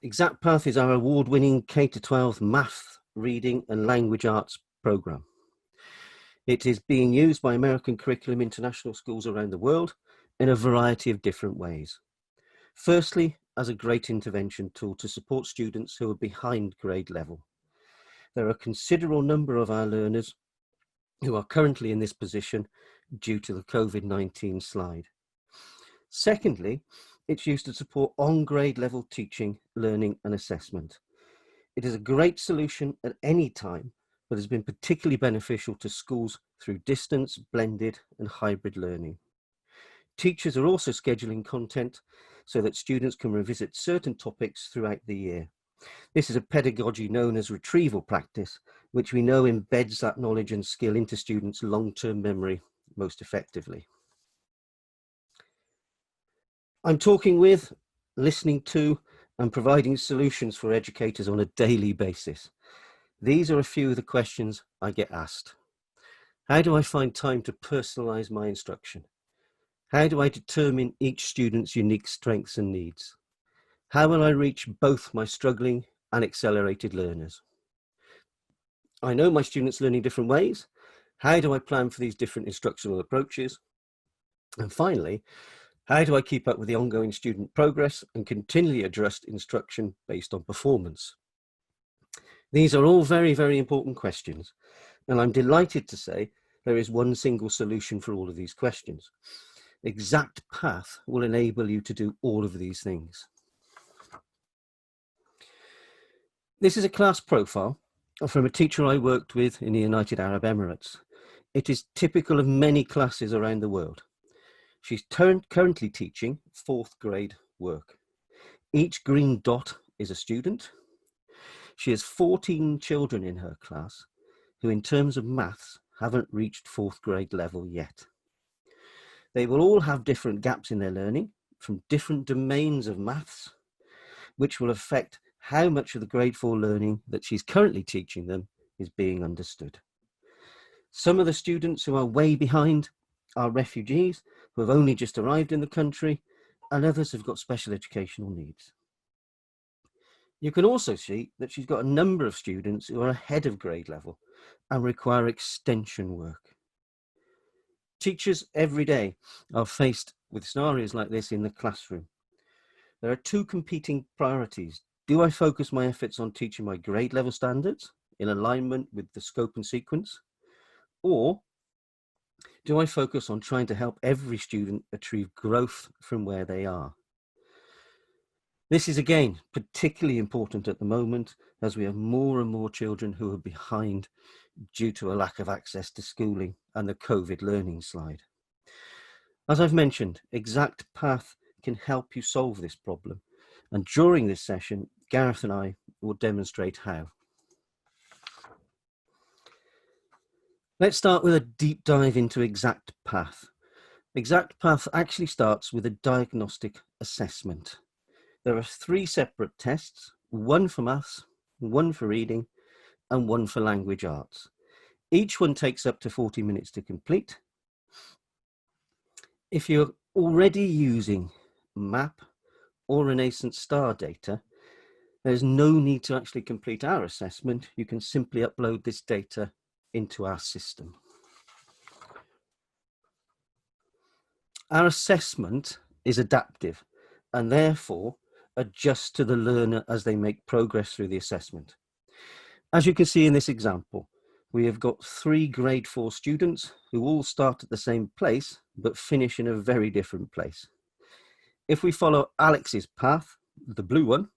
Exact Path is our award-winning K-12 math, reading and language arts program. It is being used by American Curriculum International schools around the world in a variety of different ways. Firstly, as a great intervention tool to support students who are behind grade level. There are a considerable number of our learners who are currently in this position due to the COVID-19 slide. Secondly, it's used to support on-grade level teaching, learning and assessment. It is a great solution at any time, but has been particularly beneficial to schools through distance, blended and hybrid learning. Teachers are also scheduling content so that students can revisit certain topics throughout the year. This is a pedagogy known as Retrieval Practice, which we know embeds that knowledge and skill into students' long-term memory most effectively. I'm talking with, listening to, and providing solutions for educators on a daily basis. These are a few of the questions I get asked. How do I find time to personalize my instruction? How do I determine each student's unique strengths and needs? How will I reach both my struggling and accelerated learners? I know my students learn in different ways. How do I plan for these different instructional approaches? And finally, how do I keep up with the ongoing student progress and continually adjust instruction based on performance? These are all very, very important questions, and I'm delighted to say there is one single solution for all of these questions. Exact Path will enable you to do all of these things. This is a class profile from a teacher I worked with in the United Arab Emirates. It is typical of many classes around the world. She's currently teaching 4th grade work. Each green dot is a student. She has 14 children in her class who, in terms of maths, haven't reached 4th grade level yet. They will all have different gaps in their learning from different domains of maths, which will affect how much of the grade 4 learning that she's currently teaching them is being understood. Some of the students who are way behind are refugees who have only just arrived in the country, and others have got special educational needs. You can also see that she's got a number of students who are ahead of grade level and require extension work. Teachers every day are faced with scenarios like this in the classroom. There are two competing priorities. Do I focus my efforts on teaching my grade level standards in alignment with the scope and sequence? Or do I focus on trying to help every student achieve growth from where they are? This is again particularly important at the moment as we have more and more children who are behind due to a lack of access to schooling and the COVID learning slide. As I've mentioned, Exact Path can help you solve this problem, and during this session, Gareth and I will demonstrate how. Let's start with a deep dive into Exact Path. Exact Path actually starts with a diagnostic assessment. There are 3 separate tests, one for maths, one for reading, and one for language arts. Each one takes up to 40 minutes to complete. If you're already using MAP or Renaissance STAR data, there's no need to actually complete our assessment. You can simply upload this data into our system. Our assessment is adaptive and therefore adjusts to the learner as they make progress through the assessment. As you can see in this example, we have got 3 grade 4 students who all start at the same place but finish in a very different place. If we follow Alex's path, the blue one,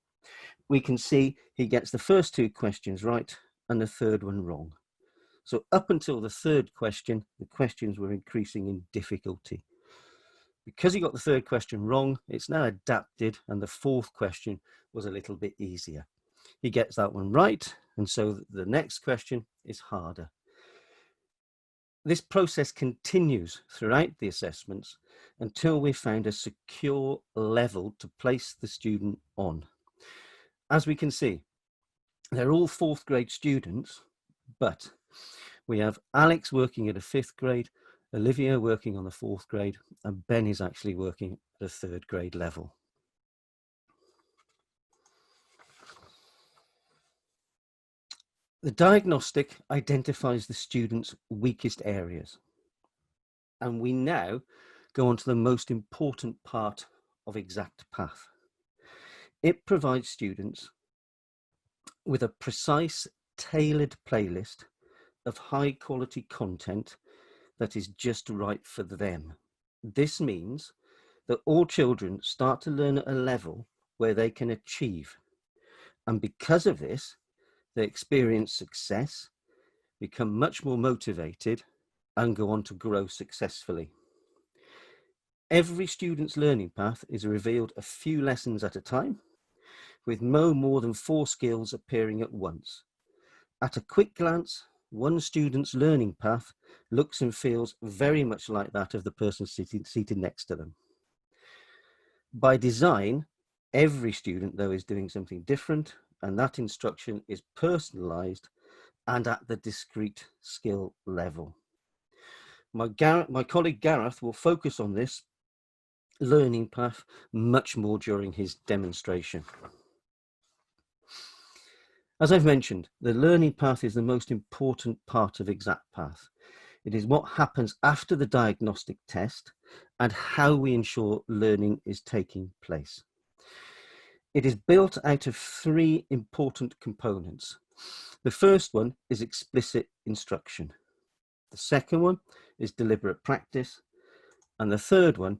we can see he gets the first 2 questions right and the third one wrong. So up until the 3rd question, the questions were increasing in difficulty. Because he got the 3rd question wrong, it's now adapted and the 4th question was a little bit easier. He gets that one right, and so the next question is harder. This process continues throughout the assessments until we've found a secure level to place the student on. As we can see, they're all 4th grade students, but we have Alex working at a 5th grade, Olivia working on the 4th grade, and Ben is actually working at a 3rd grade level. The diagnostic identifies the student's weakest areas. And we now go on to the most important part of Exact Path. It provides students with a precise, tailored playlist of high quality content that is just right for them. This means that all children start to learn at a level where they can achieve. And because of this, they experience success, become much more motivated, and go on to grow successfully. Every student's learning path is revealed a few lessons at a time, with no more than 4 skills appearing at once. At a quick glance, one student's learning path looks and feels very much like that of the person seated next to them. By design, every student, though, is doing something different, and that instruction is personalized and at the discrete skill level. My colleague Gareth will focus on this learning path much more during his demonstration. As I've mentioned, the learning path is the most important part of Exact Path. It is what happens after the diagnostic test and how we ensure learning is taking place. It is built out of 3 important components. The first one is explicit instruction. The second one is deliberate practice. And the third one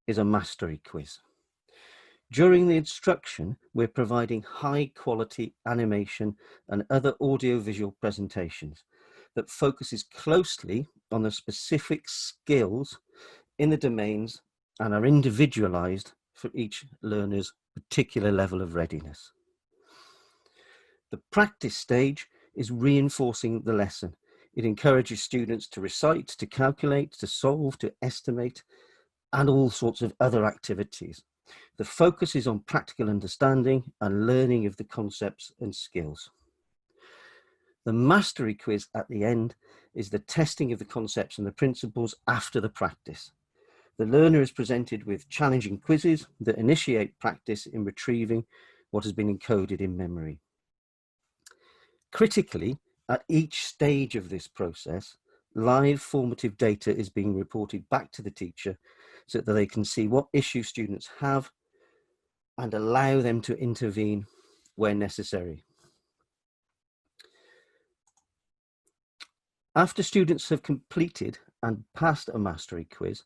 is a mastery quiz. During the instruction, we're providing high quality animation and other audiovisual presentations that focuses closely on the specific skills in the domains and are individualized for each learner's particular level of readiness. The practice stage is reinforcing the lesson. It encourages students to recite, to calculate, to solve, to estimate, and all sorts of other activities. The focus is on practical understanding and learning of the concepts and skills. The mastery quiz at the end is the testing of the concepts and the principles after the practice. The learner is presented with challenging quizzes that initiate practice in retrieving what has been encoded in memory. Critically, at each stage of this process, live formative data is being reported back to the teacher so that they can see what issues students have and allow them to intervene where necessary. After students have completed and passed a mastery quiz,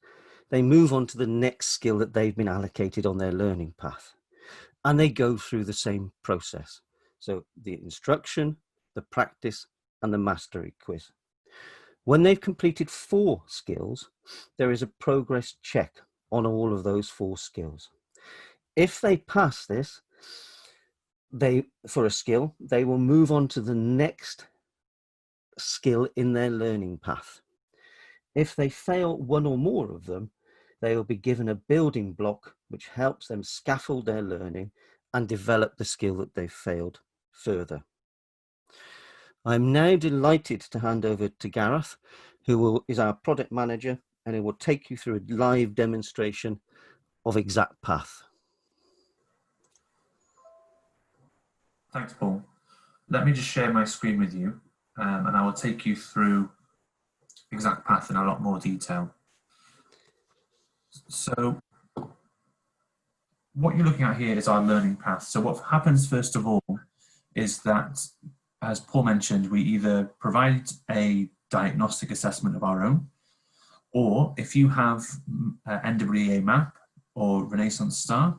they move on to the next skill that they've been allocated on their learning path, and they go through the same process. So the instruction, the practice, and the mastery quiz. When they've completed 4 skills, there is a progress check on all of those 4 skills. If they pass this, for a skill, they will move on to the next skill in their learning path. If they fail one or more of them, they will be given a building block which helps them scaffold their learning and develop the skill that they've failed further. I'm now delighted to hand over to Gareth, who is our product manager, and he will take you through a live demonstration of Exact Path. Thanks, Paul. Let me just share my screen with you, and I will take you through Exact Path in a lot more detail. So what you're looking at here is our learning path. So what happens first of all is that, as Paul mentioned, we either provide a diagnostic assessment of our own, or if you have NWEA MAP or Renaissance Star,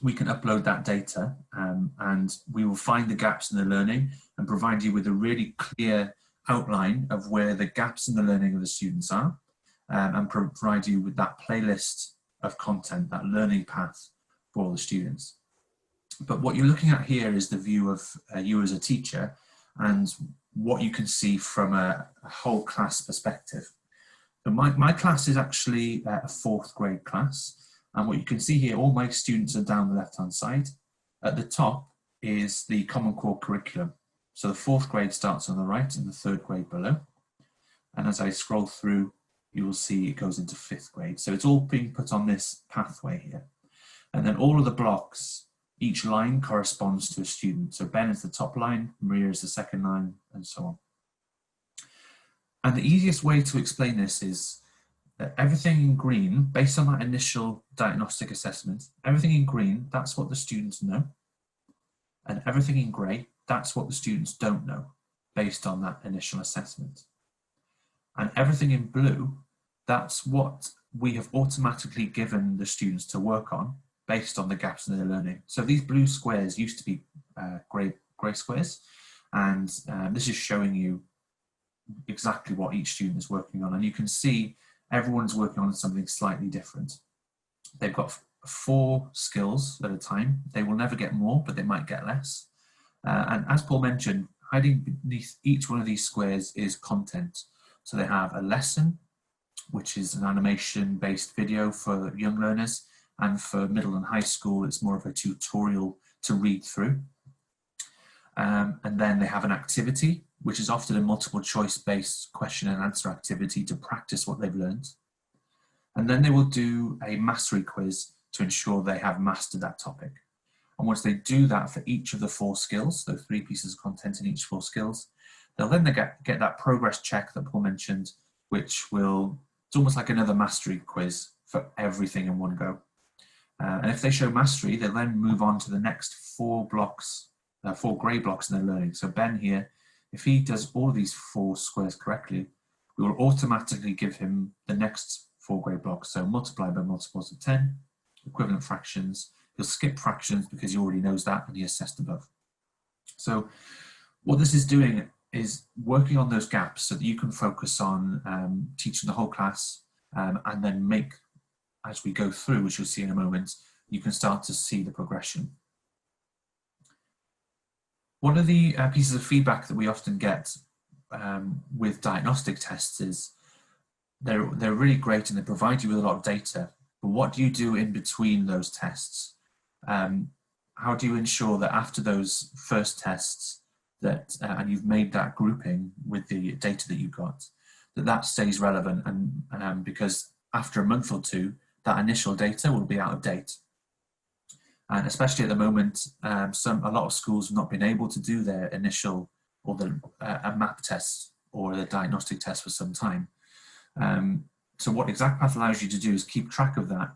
we can upload that data and we will find the gaps in the learning and provide you with a really clear outline of where the gaps in the learning of the students are, and provide you with that playlist of content, that learning path for all the students. But what you're looking at here is the view of you as a teacher and what you can see from a whole class perspective. So my class is actually a 4th grade class. And what you can see here, all my students are down the left-hand side. At the top is the Common Core curriculum. So the 4th grade starts on the right and the 3rd grade below. And as I scroll through, you will see it goes into 5th grade. So it's all being put on this pathway here. And then all of the blocks Each line corresponds to a student. So Ben is the top line, Maria is the second line, and so on. And the easiest way to explain this is that everything in green, based on that initial diagnostic assessment, everything in green, that's what the students know. And everything in grey, that's what the students don't know, based on that initial assessment. And everything in blue, that's what we have automatically given the students to work on, based on the gaps in their learning. So these blue squares used to be grey squares, and this is showing you exactly what each student is working on. And you can see everyone's working on something slightly different. They've got 4 skills at a time. They will never get more, but they might get less. And as Paul mentioned, hiding beneath each one of these squares is content. So they have a lesson, which is an animation-based video for young learners, and for middle and high school, it's more of a tutorial to read through. And then they have an activity, which is often a multiple choice-based question and answer activity to practice what they've learned. And then they will do a mastery quiz to ensure they have mastered that topic. And once they do that for each of the 4 skills, so 3 pieces of content in each 4 skills, they'll then get that progress check that Paul mentioned, which will, it's almost like another mastery quiz for everything in one go. And if they show mastery, they'll then move on to the next 4 blocks, 4 grey blocks in their learning. So Ben here, if he does all of these 4 squares correctly, we will automatically give him the next 4 grey blocks. So multiply by multiples of 10, equivalent fractions. He'll skip fractions because he already knows that and he assessed above. So what this is doing is working on those gaps so that you can focus on teaching the whole class, and then make, as we go through, which you'll see in a moment, you can start to see the progression. One of the pieces of feedback that we often get with diagnostic tests is they're really great and they provide you with a lot of data, but what do you do in between those tests? How do you ensure that after those first tests that and you've made that grouping with the data that you got, that stays relevant, and because after a month or 2, that initial data will be out of date. And especially at the moment, a lot of schools have not been able to do their initial or a map test or the diagnostic test for some time. So what ExactPath allows you to do is keep track of that.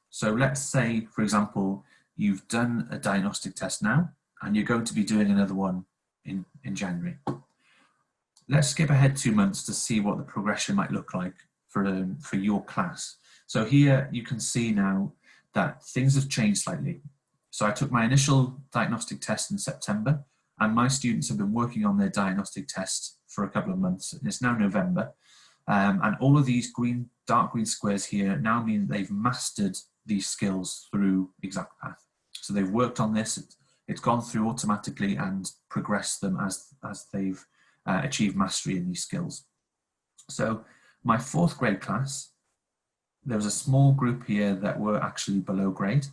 So let's say, for example, you've done a diagnostic test now, and you're going to be doing another one in January. Let's skip ahead 2 months to see what the progression might look like for your class. So here you can see now that things have changed slightly. So I took my initial diagnostic test in September, and my students have been working on their diagnostic test for a couple of months, and it's now November. And all of these dark green squares here now mean they've mastered these skills through ExactPath. So they've worked on this, it's gone through automatically and progressed them as they've achieved mastery in these skills. So my 4th grade class, there was a small group here that were actually below grade,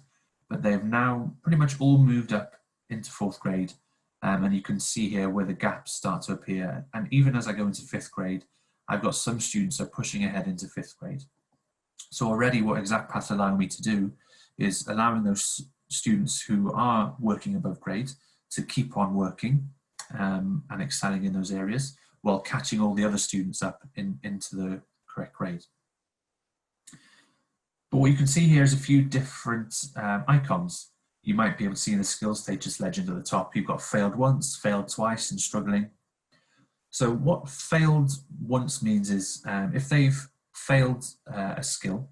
but they've now pretty much all moved up into 4th grade. And you can see here where the gaps start to appear. And even as I go into 5th grade, I've got some students that are pushing ahead into 5th grade. So already what ExactPath allowing me to do is allowing those students who are working above grade to keep on working and excelling in those areas while catching all the other students up into the correct grade. But what you can see here is a few different icons. You might be able to see in the skills status legend at the top, you've got failed once, failed twice, and struggling. So what failed once means is if they've failed a skill,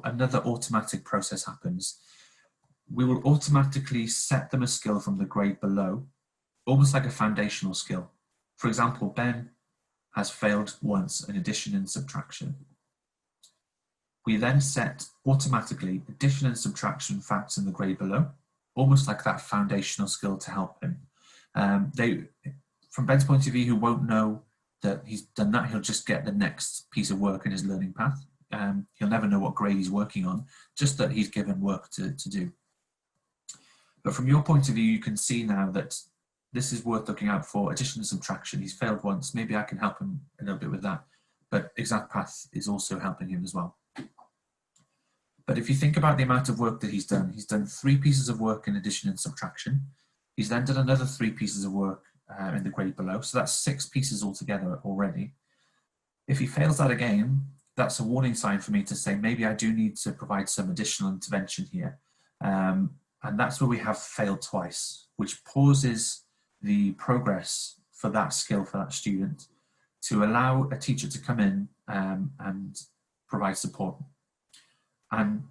another automatic process happens. We will automatically set them a skill from the grade below, almost like a foundational skill. For example, Ben has failed once in addition and subtraction. We then set automatically addition and subtraction facts in the grade below, almost like that foundational skill to help him. From Ben's point of view, who won't know that he's done that, he'll just get the next piece of work in his learning path. He'll never know what grade he's working on, just that he's given work to do. But from your point of view, you can see now that this is worth looking out for, addition and subtraction. He's failed once, maybe I can help him a little bit with that. But ExactPath is also helping him as well. But if you think about the amount of work that he's done 3 pieces of work in addition and subtraction. He's then done another 3 pieces of work in the grade below. So that's 6 pieces altogether already. If he fails that again, that's a warning sign for me to say, maybe I do need to provide some additional intervention here. And that's where we have failed twice, which pauses the progress for that skill for that student to allow a teacher to come in and provide support. And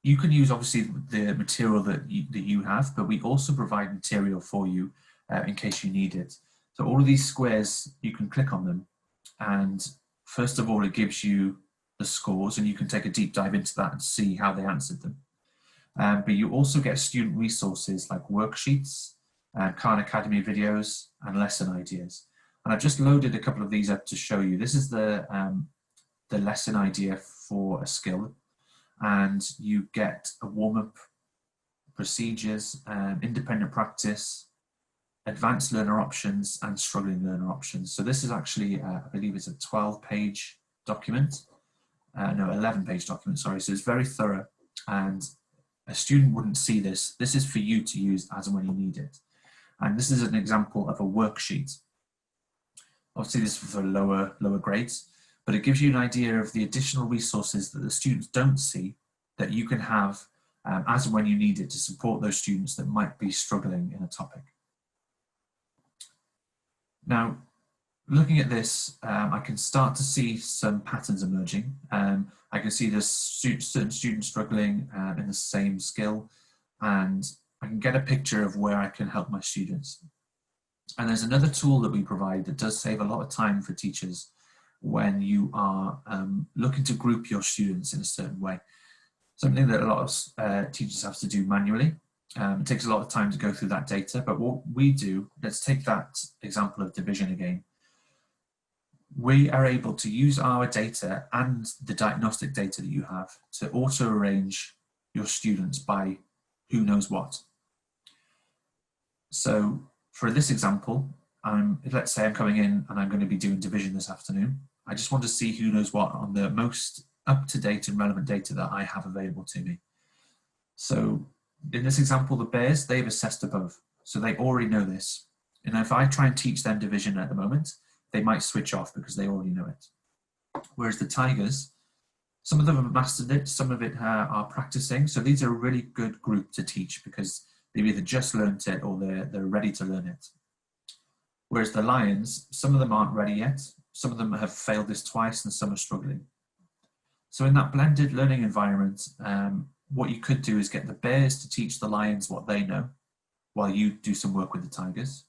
you can use obviously the material that you have, but we also provide material for you in case you need it. So all of these squares, you can click on them, and first of all, it gives you the scores, and you can take a deep dive into that and see how they answered them. But you also get student resources like worksheets, Khan Academy videos, and lesson ideas. And I've just loaded a couple of these up to show you. This is the lesson idea for a skill, and you get a warm-up, procedures, independent practice, advanced learner options, and struggling learner options. So this is actually, I believe it's a 12-page document. No, 11-page document, sorry. So it's very thorough, and a student wouldn't see this. This is for you to use as and when you need it. And this is an example of a worksheet. Obviously this is for lower grades, but it gives you an idea of the additional resources that the students don't see that you can have as and when you need it to support those students that might be struggling in a topic. Now, looking at this, I can start to see some patterns emerging. I can see there's certain students struggling in the same skill, and I can get a picture of where I can help my students. And there's another tool that we provide that does save a lot of time for teachers when you are looking to group your students in a certain way. Something that a lot of teachers have to do manually. It takes a lot of time to go through that data, but what we do, let's take that example of division again. We are able to use our data and the diagnostic data that you have to auto-arrange your students by who knows what. So for this example, let's say I'm coming in and I'm going to be doing division this afternoon. I just want to see who knows what on the most up-to-date and relevant data that I have available to me. So in this example, the bears, they've assessed above. So they already know this. And if I try and teach them division at the moment, they might switch off because they already know it. Whereas the tigers, some of them have mastered it, some of it are practicing. So these are a really good group to teach because they've either just learned it or they're ready to learn it. Whereas the lions, some of them aren't ready yet. Some of them have failed this twice and some are struggling. So in that blended learning environment, what you could do is get the bears to teach the lions what they know while you do some work with the tigers.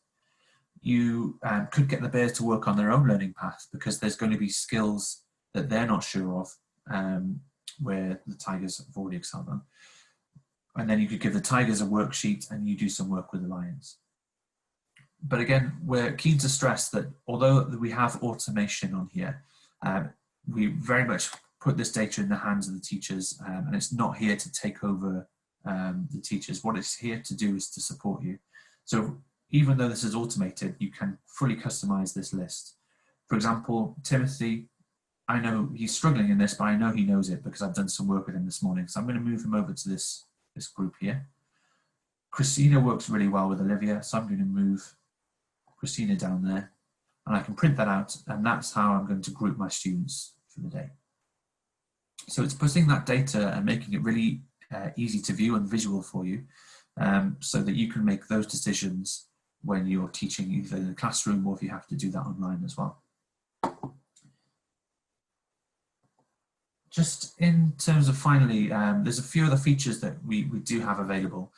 You could get the bears to work on their own learning path because there's going to be skills that they're not sure of where the tigers have already excelled on. And then you could give the tigers a worksheet and you do some work with the lions. But again, we're keen to stress that although we have automation on here, we very much put this data in the hands of the teachers, and it's not here to take over the teachers. What it's here to do is to support you. So even though this is automated, you can fully customize this list. For example, Timothy, I know he's struggling in this, but I know he knows it because I've done some work with him this morning. So I'm going to move him over to this group here. Christina works really well with Olivia, so I'm going to move Christina down there, and I can print that out, and that's how I'm going to group my students for the day. So it's putting that data and making it really easy to view and visual for you, so that you can make those decisions when you're teaching either in the classroom or if you have to do that online as well. Just in terms of finally, there's a few other features that we do have available.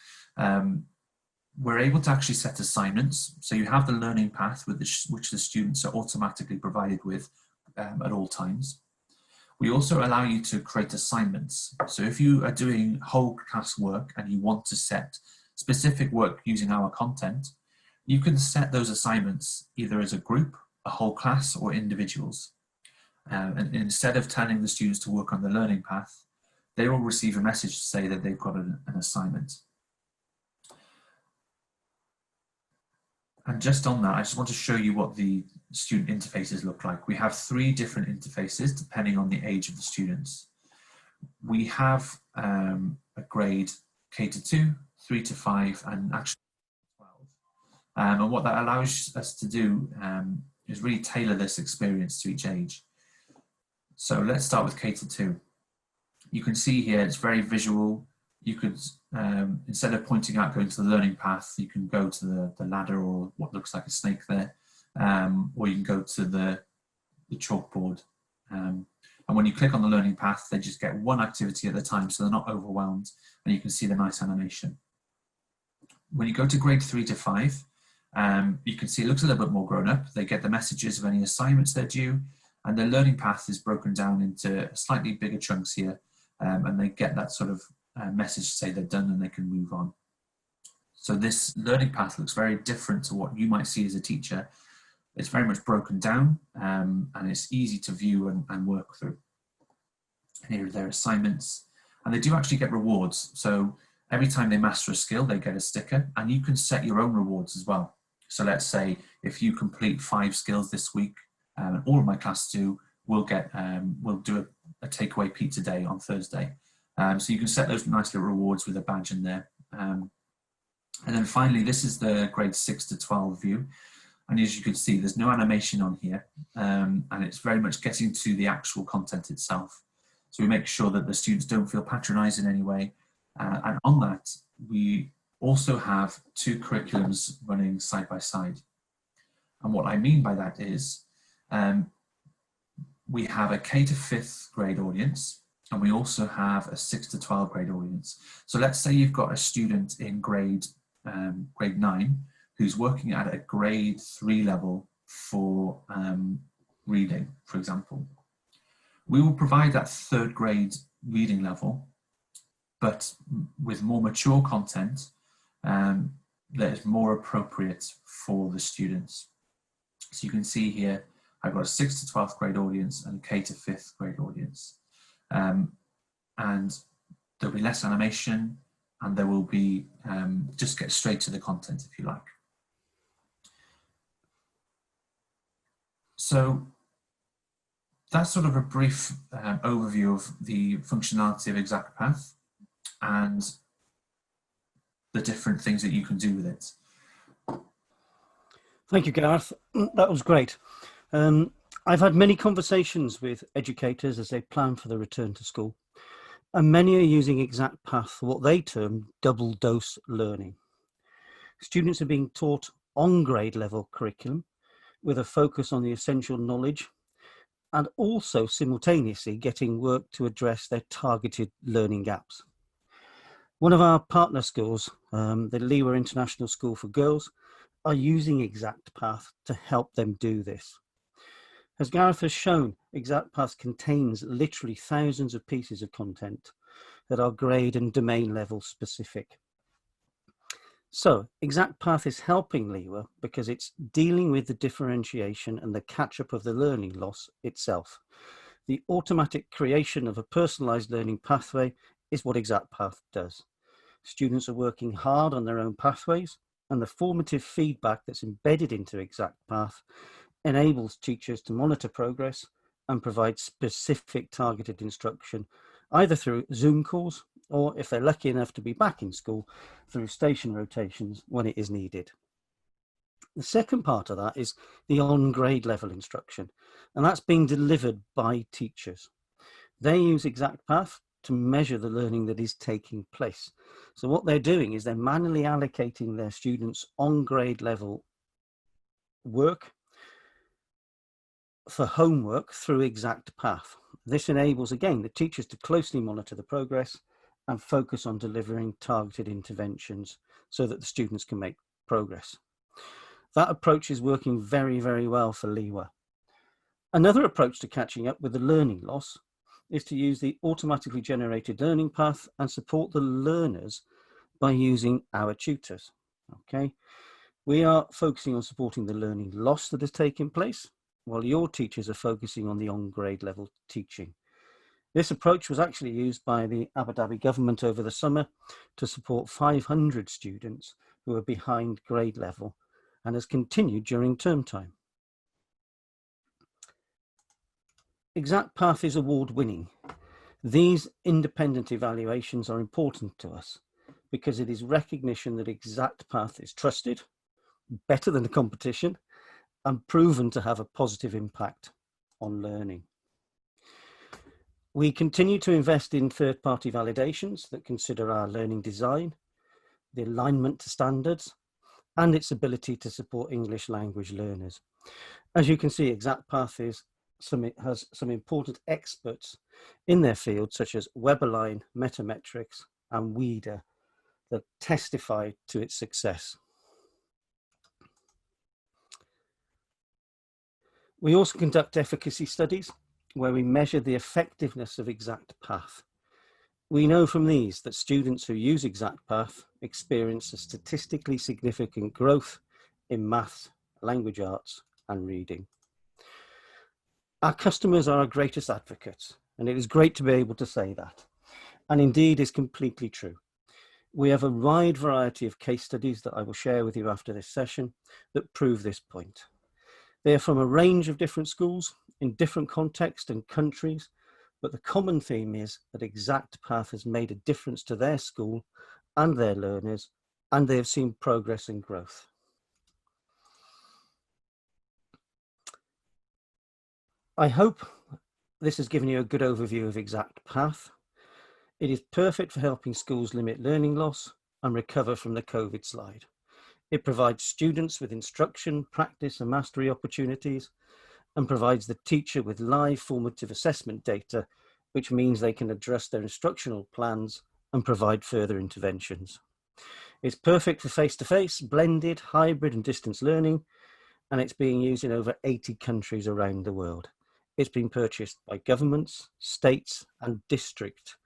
We're able to actually set assignments. So you have the learning path with which the students are automatically provided with at all times. We also allow you to create assignments. So if you are doing whole class work and you want to set specific work using our content, you can set those assignments either as a group, a whole class, or individuals. And instead of telling the students to work on the learning path, they will receive a message to say that they've got an assignment. And just on that, I just want to show you what the student interfaces look like. We have 3 different interfaces depending on the age of the students. We have a grade K to 2, 3 to 5, and actually 12. And what that allows us to do is really tailor this experience to each age. So let's start with K to 2. You can see here it's very visual. You could, instead of pointing out going to the learning path, you can go to the ladder or what looks like a snake there, or you can go to the chalkboard. And when you click on the learning path, they just get one activity at a time, so they're not overwhelmed, and you can see the nice animation. When you go to grade 3 to 5, you can see it looks a little bit more grown up. They get the messages of any assignments they're due, and their learning path is broken down into slightly bigger chunks here, and they get that sort of message to say they're done and they can move on. So this learning path looks very different to what you might see as a teacher. It's very much broken down, and it's easy to view and work through. And here are their assignments, and they do actually get rewards. So every time they master a skill, they get a sticker, and you can set your own rewards as well. So let's say if you complete 5 skills this week, and all of my class do, we'll do a takeaway pizza day on Thursday. So you can set those nice little rewards with a badge in there. And then finally, this is the grade 6 to 12 view. And as you can see, there's no animation on here, and it's very much getting to the actual content itself. So we make sure that the students don't feel patronized in any way. And on that, we also have 2 curriculums running side by side. And what I mean by that is we have a K to 5th grade audience, and we also have a 6 to 12 grade audience. So let's say you've got a student in grade 9 who's working at a grade 3 level for reading, for example. We will provide that 3rd grade reading level, but with more mature content that is more appropriate for the students. So you can see here, I've got a 6 to 12th grade audience and a K to 5th grade audience. And there'll be less animation, and there will be, just get straight to the content if you like. So that's sort of a brief overview of the functionality of ExactPath and the different things that you can do with it. Thank you, Gareth. That was great. I've had many conversations with educators as they plan for the return to school, and many are using ExactPath for what they term double dose learning. Students are being taught on grade level curriculum with a focus on the essential knowledge, and also simultaneously getting work to address their targeted learning gaps. One of our partner schools, the Lewa International School for Girls, are using ExactPath to help them do this. As Gareth has shown, ExactPath contains literally thousands of pieces of content that are grade and domain level specific. So ExactPath is helping Lewa because it's dealing with the differentiation and the catch-up of the learning loss itself. The automatic creation of a personalised learning pathway is what ExactPath does. Students are working hard on their own pathways, and the formative feedback that's embedded into ExactPath enables teachers to monitor progress and provide specific targeted instruction, either through Zoom calls or, if they're lucky enough to be back in school, through station rotations when it is needed. The second part of that is the on-grade level instruction, and that's being delivered by teachers. They use ExactPath to measure the learning that is taking place. So what they're doing is they're manually allocating their students on-grade level work for homework through ExactPath. This enables, again, the teachers to closely monitor the progress and focus on delivering targeted interventions so that the students can make progress. That approach is working very, very well for Lewa. Another approach to catching up with the learning loss is to use the automatically generated learning path and support the learners by using our tutors. Okay, we are focusing on supporting the learning loss that has taken place, while your teachers are focusing on the on-grade level teaching. This approach was actually used by the Abu Dhabi government over the summer to support 500 students who are behind grade level, and has continued during term time. ExactPath is award-winning, These independent evaluations are important to us because it is recognition that Exact Path is trusted, better than the competition, and proven to have a positive impact on learning. We continue to invest in third-party validations that consider our learning design, the alignment to standards, and its ability to support English language learners. As you can see, Exact Path has some important experts in their field, such as Weberline, Metametrics, and WEDA, that testify to its success. We also conduct efficacy studies where we measure the effectiveness of Exact Path. We know from these that students who use Exact Path experience a statistically significant growth in maths, language arts, and reading. Our customers are our greatest advocates, and it is great to be able to say that. And indeed is completely true. We have a wide variety of case studies that I will share with you after this session that prove this point. They are from a range of different schools in different contexts and countries, but the common theme is that Exact Path has made a difference to their school and their learners, and they have seen progress and growth. I hope this has given you a good overview of Exact Path. It is perfect for helping schools limit learning loss and recover from the COVID slide. It provides students with instruction, practice, and mastery opportunities, and provides the teacher with live formative assessment data, which means they can adjust their instructional plans and provide further interventions. It's perfect for face-to-face, blended, hybrid, and distance learning, and it's being used in over 80 countries around the world. It's been purchased by governments, states, and districts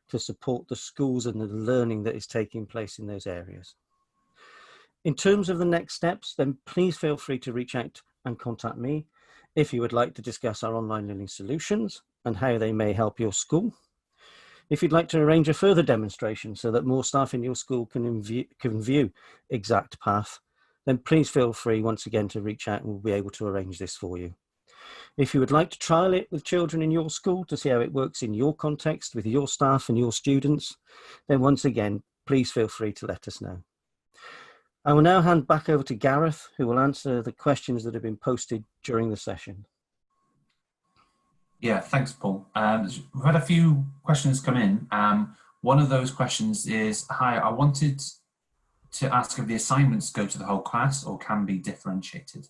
to support the schools and the learning that is taking place in those areas. In terms of the next steps, then please feel free to reach out and contact me if you would like to discuss our online learning solutions and how they may help your school. If you'd like to arrange a further demonstration so that more staff in your school can view Exact Path, then please feel free once again to reach out and we'll be able to arrange this for you. If you would like to trial it with children in your school to see how it works in your context with your staff and your students, then once again, please feel free to let us know. I will now hand back over to Gareth, who will answer the questions that have been posted during the session. Yeah, thanks, Paul. We've had a few questions come in. One of those questions is, hi, I wanted to ask if the assignments go to the whole class or can be differentiated.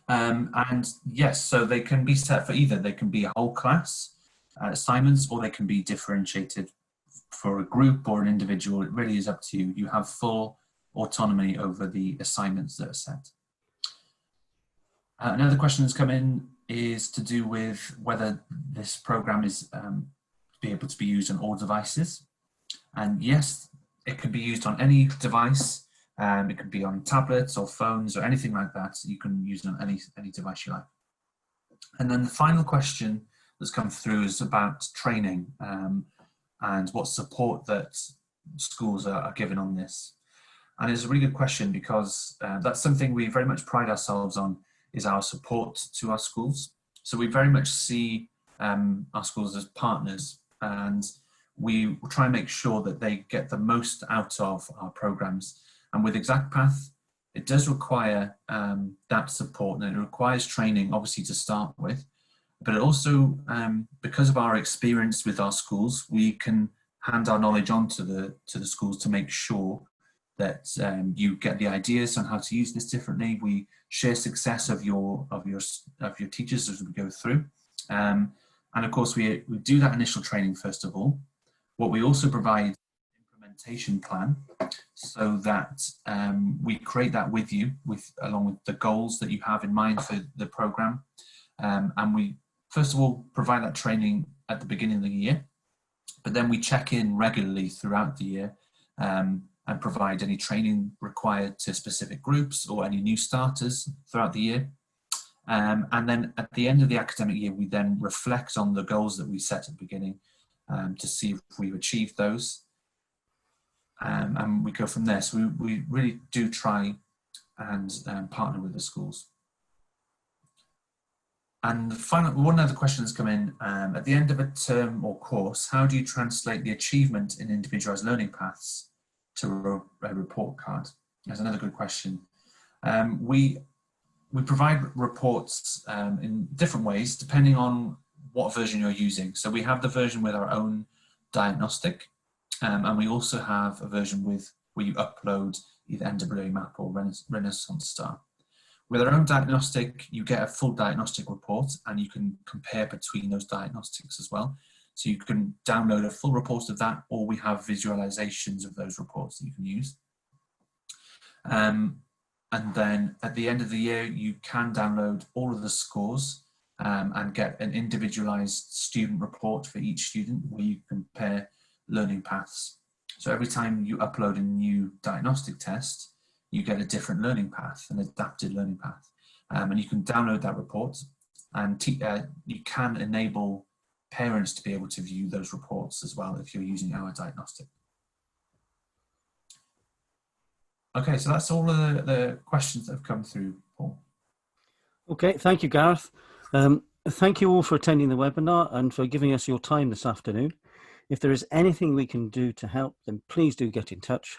And yes, so they can be set for either. They can be a whole class assignments, or they can be differentiated for a group or an individual. It really is up to you. You have full autonomy over the assignments that are set. Another question that's come in is to do with whether this program is be able to be used on all devices. And yes, it can be used on any device. It can be on tablets or phones or anything like that. You can use it on any device you like. And then the final question that's come through is about training and what support that schools are given on this. And it's a really good question because that's something we very much pride ourselves on, is our support to our schools. So we very much see our schools as partners, and we try and make sure that they get the most out of our programs. And with Exact Path, it does require that support, and it requires training, obviously, to start with. But it also, because of our experience with our schools, we can hand our knowledge on to the schools to make sure that you get the ideas on how to use this differently. We share success of your teachers as we go through, and of course we do that initial training first of all. What we also provide an implementation plan, so that we create that with you, along with the goals that you have in mind for the program, and we first of all provide that training at the beginning of the year, but then we check in regularly throughout the year. And provide any training required to specific groups or any new starters throughout the year. And then at the end of the academic year, we then reflect on the goals that we set at the beginning to see if we've achieved those. And we go from there. So we really do try and partner with the schools. And one other question has come in. At the end of a term or course, how do you translate the achievement in individualised learning paths to a report card? That's another good question. We provide reports in different ways, depending on what version you're using. So we have the version with our own diagnostic, and we also have a version where you upload either NWA Map or Renaissance Star. With our own diagnostic, you get a full diagnostic report, and you can compare between those diagnostics as well. So you can download a full report of that, or we have visualizations of those reports that you can use. And then at the end of the year, you can download all of the scores and get an individualized student report for each student where you compare learning paths. So every time you upload a new diagnostic test, you get a different learning path, an adapted learning path. And you can download that report, and you can enable parents to be able to view those reports as well if you're using our diagnostic. Okay, so that's all of the questions that have come through, Paul. Okay, thank you, Gareth. Thank you all for attending the webinar and for giving us your time this afternoon. If there is anything we can do to help, then please do get in touch.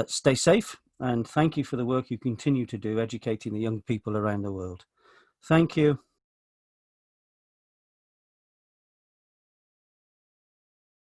Stay safe, and thank you for the work you continue to do educating the young people around the world. Thank you.